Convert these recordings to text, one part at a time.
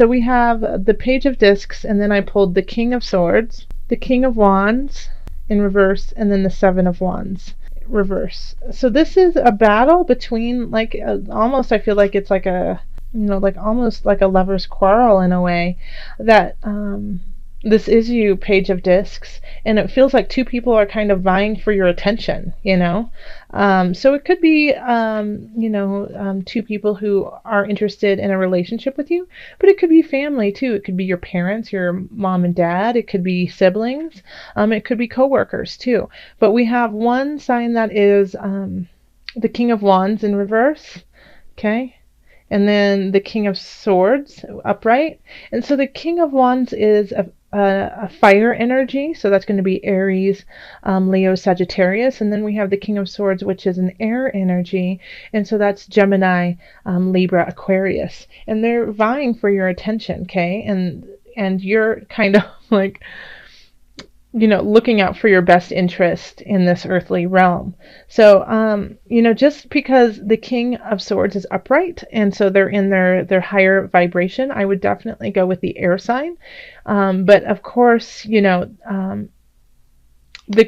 So we have the Page of Discs, and then I pulled the King of Swords, the King of Wands in reverse, and then the Seven of Wands reverse. So this is a battle between, like, almost, I feel like it's like a, like almost like a lover's quarrel in a way, that this is you, Page of Discs, and it feels like two people are kind of vying for your attention, so it could be, two people who are interested in a relationship with you, but it could be family too. It could be your parents, your mom and dad. It could be siblings. It could be coworkers too. But we have one sign that is the King of Wands in reverse. Okay. And then the King of Swords upright. And so the King of Wands is a fire energy, so that's going to be Aries, Leo, Sagittarius. And then we have the King of Swords, which is an air energy, and so that's Gemini, Libra, Aquarius. And they're vying for your attention, okay? And you're kind of like, looking out for your best interest in this earthly realm. So, just because the King of Swords is upright, and so they're in their higher vibration, I would definitely go with the air sign. But of course, the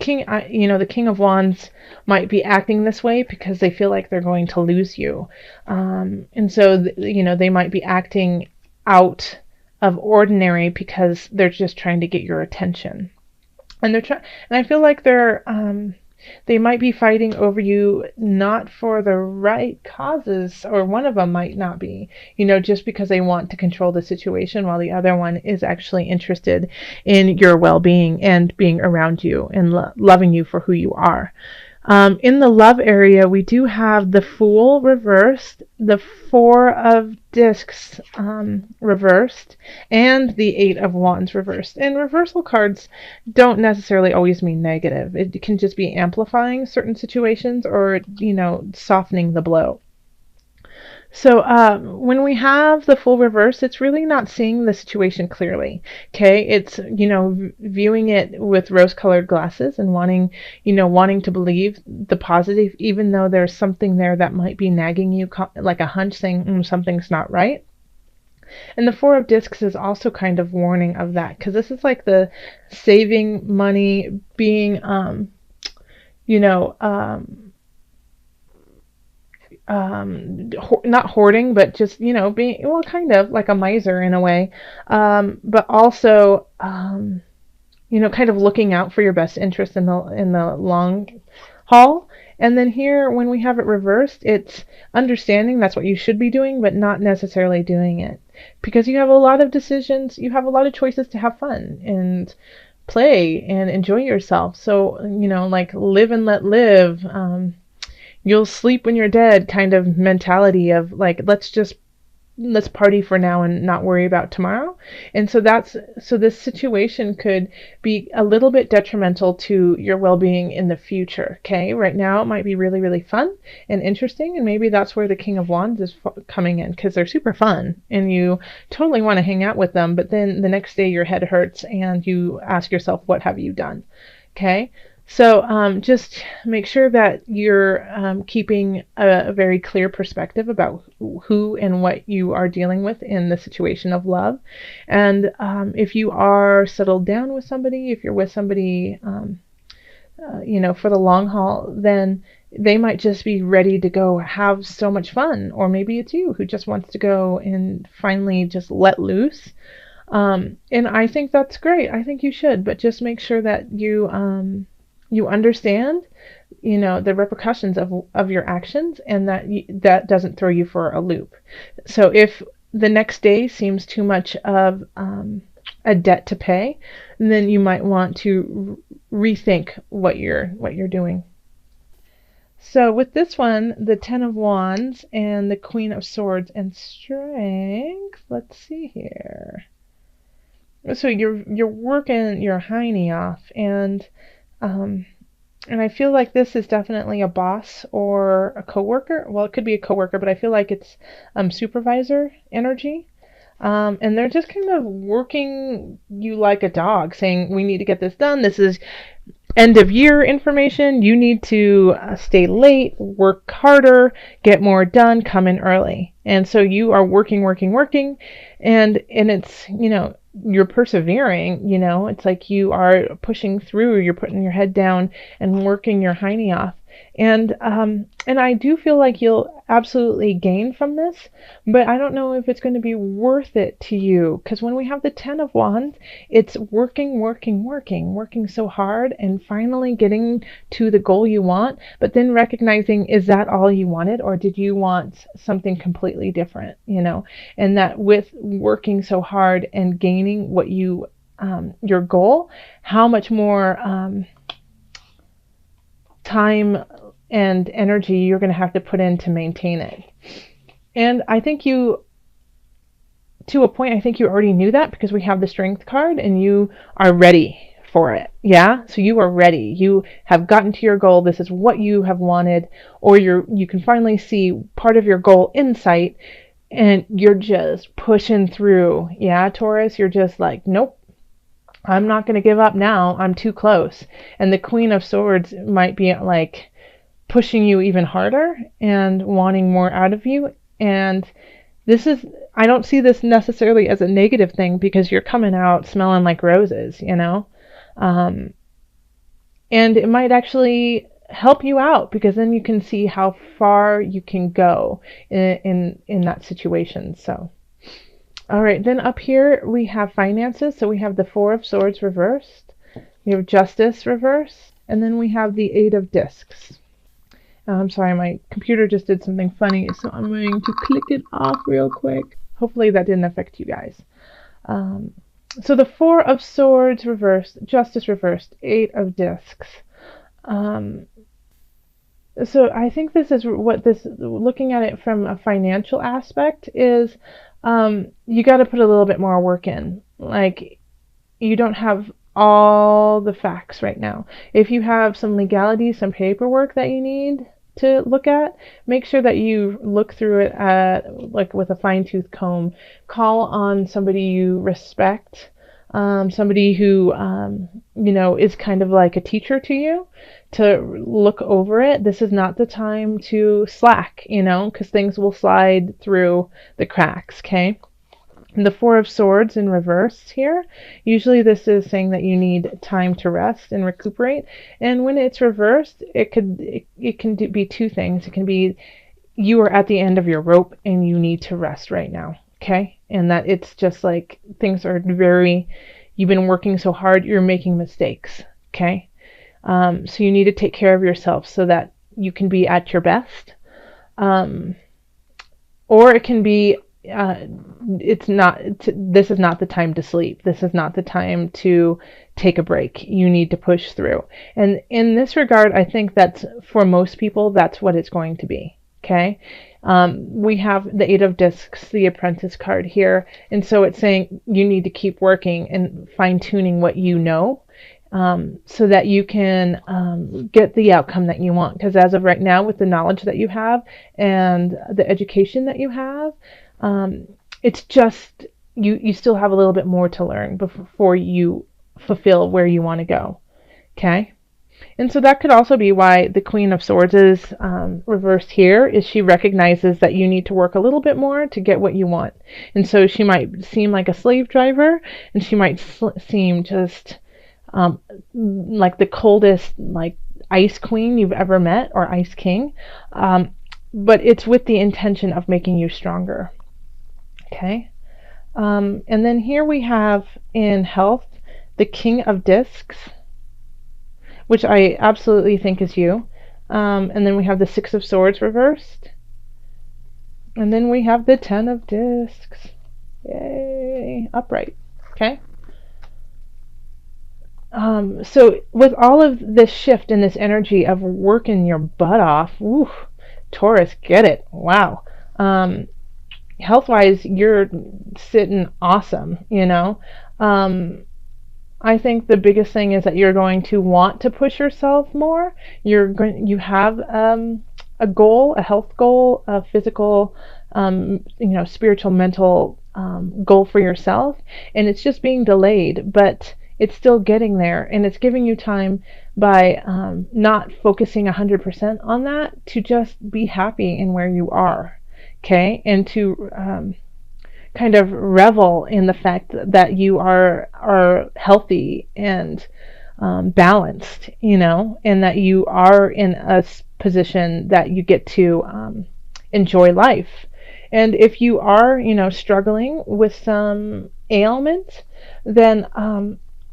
King of Wands might be acting this way because they feel like they're going to lose you. And so, they might be acting out of ordinary because they're just trying to get your attention. And and I feel like they might be fighting over you not for the right causes, or one of them might not be, just because they want to control the situation, while the other one is actually interested in your well-being and being around you and loving you for who you are. In the love area, we do have the Fool reversed, the Four of Discs reversed, and the Eight of Wands reversed. And reversal cards don't necessarily always mean negative. It can just be amplifying certain situations, or, softening the blow. So when we have the Fool reverse, it's really not seeing the situation clearly. Okay, it's viewing it with rose-colored glasses and wanting to believe the positive, even though there's something there that might be nagging you, like a hunch saying something's not right. And the Four of Discs is also kind of warning of that, because this is like the saving money, being not hoarding, but just being, well, kind of like a miser in a way, but also kind of looking out for your best interest in the long haul. And then here, when we have it reversed, it's understanding that's what you should be doing, but not necessarily doing it, because you have a lot of decisions, you have a lot of choices to have fun and play and enjoy yourself. So like live and let live, you'll sleep when you're dead kind of mentality of like, let's party for now and not worry about tomorrow. And so this situation could be a little bit detrimental to your well-being in the future. Okay, right now it might be really, really fun and interesting, and maybe that's where the King of Wands is coming in, because they're super fun and you totally want to hang out with them, but then the next day your head hurts and you ask yourself, what have you done? Okay. So just make sure that you're keeping a very clear perspective about who and what you are dealing with in the situation of love. And if you are settled down with somebody, if you're with somebody, for the long haul, then they might just be ready to go have so much fun. Or maybe it's you who just wants to go and finally just let loose. And I think that's great. I think you should, but just make sure that you understand, the repercussions of your actions, and that doesn't throw you for a loop. So if the next day seems too much of a debt to pay, then you might want to rethink what you're doing. So with this one, the Ten of Wands and the Queen of Swords and Strength, let's see here. So you're working your hiney off, and I feel like this is definitely a boss or a coworker. Well, it could be a coworker, but I feel like it's supervisor energy. And they're just kind of working you like a dog, saying, we need to get this done. This is end of year information. You need to stay late, work harder, get more done, come in early. And so you are working, working, working, and it's, you're persevering, it's like you are pushing through, you're putting your head down and working your hiney off. And I do feel like you'll absolutely gain from this, but I don't know if it's going to be worth it to you, because when we have the 10 of Wands, it's working, working, working, working so hard and finally getting to the goal you want, but then recognizing, is that all you wanted, or did you want something completely different, And that with working so hard and gaining what your goal, how much more time and energy you're going to have to put in to maintain it. And I think to a point, I think you already knew that, because we have the Strength card and you are ready for it. Yeah? So you are ready. You have gotten to your goal. This is what you have wanted, or you can finally see part of your goal in sight, and you're just pushing through. Yeah, Taurus, you're just like, nope, I'm not going to give up now. I'm too close. And the Queen of Swords might be like pushing you even harder and wanting more out of you. And I don't see this necessarily as a negative thing, because you're coming out smelling like roses, and it might actually help you out, because then you can see how far you can go in that situation. So, all right, then up here we have finances. So we have the 4 of Swords reversed, we have Justice reversed, and then we have the 8 of Discs. I'm sorry, my computer just did something funny, so I'm going to click it off real quick. Hopefully that didn't affect you guys. So the 4 of Swords reversed, Justice reversed, 8 of Discs. So I think this is what this, looking at it from a financial aspect, is you got to put a little bit more work in. Like, you don't have all the facts right now. If you have some legalities, some paperwork that you need to look at, make sure that you look through it like with a fine-tooth comb. Call on somebody you respect, somebody who is kind of like a teacher to you, to look over it. This is not the time to slack, because things will slide through the cracks. Okay. The 4 of Swords in reverse here, usually this is saying that you need time to rest and recuperate. And when it's reversed, it can be two things. It can be you are at the end of your rope and you need to rest right now, okay? And that it's just like things are you've been working so hard, you're making mistakes, okay? So you need to take care of yourself so that you can be at your best. Or it can be this is not the time to sleep. This is not the time to take a break. You need to push through. And in this regard, I think that's, for most people, that's what it's going to be. Okay. We have the 8 of Discs, the Apprentice card here. And so it's saying you need to keep working and fine tuning what you know, so that you can get the outcome that you want. Because as of right now, with the knowledge that you have and the education that you have, it's just you still have a little bit more to learn before you fulfill where you want to go. Okay. And so that could also be why the Queen of Swords is reversed here, is she recognizes that you need to work a little bit more to get what you want. And so she might seem like a slave driver, and she might seem just like the coldest, like, ice queen you've ever met, or ice king. But it's with the intention of making you stronger. Okay. And then here we have in health the King of Discs, which I absolutely think is you. And then we have the 6 of Swords reversed. And then we have the 10 of Discs. Yay. Upright. Okay. So with all of this shift in this energy of working your butt off, woo, Taurus, get it. Wow. Health-wise, you're sitting awesome, I think the biggest thing is that you're going to want to push yourself more. You have a goal, a health goal, a physical, spiritual, mental goal for yourself, and it's just being delayed. But it's still getting there, and it's giving you time by not focusing 100% on that to just be happy in where you are, okay, and to kind of revel in the fact that you are healthy and balanced, and that you are in a position that you get to enjoy life. And if you are, struggling with some ailment, then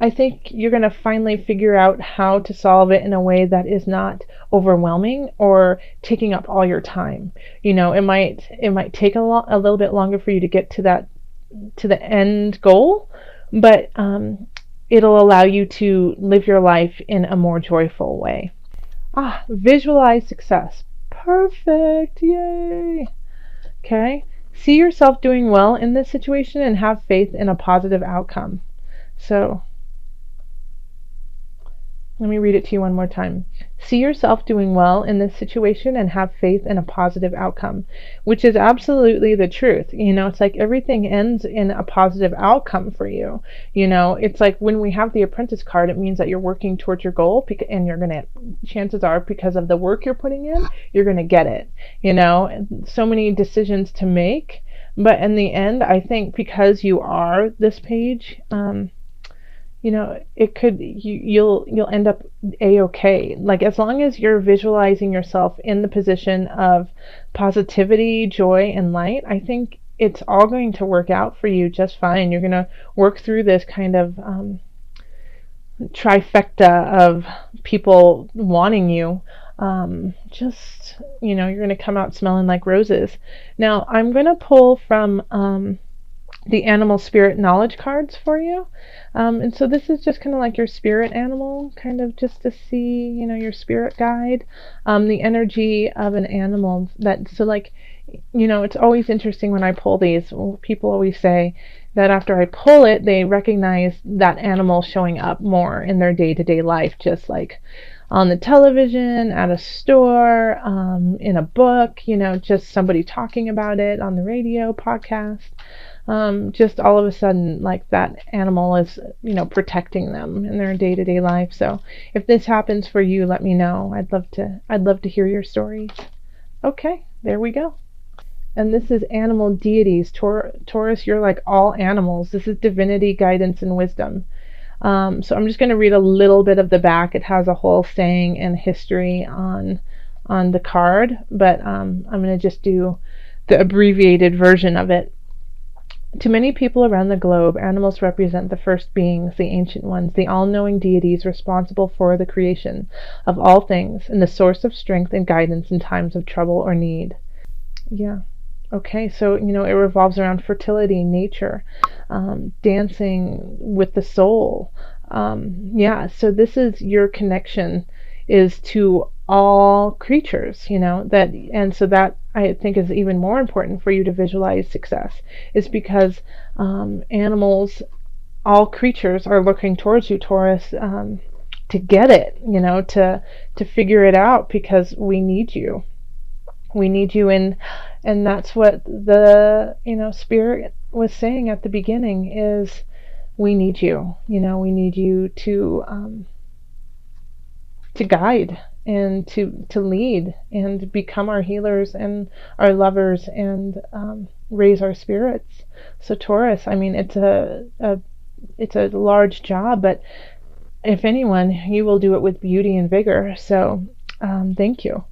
I think you're going to finally figure out how to solve it in a way that is not overwhelming or taking up all your time. It might take a little bit longer for you to get to the end goal, but it'll allow you to live your life in a more joyful way. Visualize success. Perfect. Yay. Okay. See yourself doing well in this situation and have faith in a positive outcome. So let me read it to you one more time. See yourself doing well in this situation and have faith in a positive outcome, which is absolutely the truth. It's like everything ends in a positive outcome for you. It's like when we have the apprentice card, it means that you're working towards your goal, and you're going to, chances are, because of the work you're putting in, you're going to get it. So many decisions to make, but in the end, I think because you are this page, you'll end up a-okay. Like, as long as you're visualizing yourself in the position of positivity, joy, and light, I think it's all going to work out for you just fine. You're going to work through this kind of trifecta of people wanting you. You're going to come out smelling like roses. Now, I'm going to pull from the animal spirit knowledge cards for you. And so this is just kind of like your spirit animal, kind of just to see, your spirit guide, the energy of an animal. It's always interesting when I pull these. People always say that after I pull it, they recognize that animal showing up more in their day-to-day life, just like on the television, at a store, in a book, just somebody talking about it on the radio, podcast. Just all of a sudden, like, that animal is, protecting them in their day-to-day life. So if this happens for you, let me know. I'd love to hear your stories. Okay, there we go. And this is animal deities. Taurus, you're like all animals. This is divinity, guidance, and wisdom. So I'm just going to read a little bit of the back. It has a whole saying and history on the card, but I'm going to just do the abbreviated version of it. To many people around the globe, animals represent the first beings, the ancient ones, the all-knowing deities responsible for the creation of all things, and the source of strength and guidance in times of trouble or need. Yeah. Okay, so, it revolves around fertility, nature, dancing with the soul. So this is your connection is to all creatures, and so that I think is even more important for you to visualize success, is because animals, all creatures are looking towards you, Taurus, to get it, to figure it out, because we need you. We need you, and that's what the spirit was saying at the beginning, is we need you. We need you to guide and to lead and become our healers and our lovers and raise our spirits. So Taurus, it's a large job, but if anyone, you will do it with beauty and vigor. So thank you.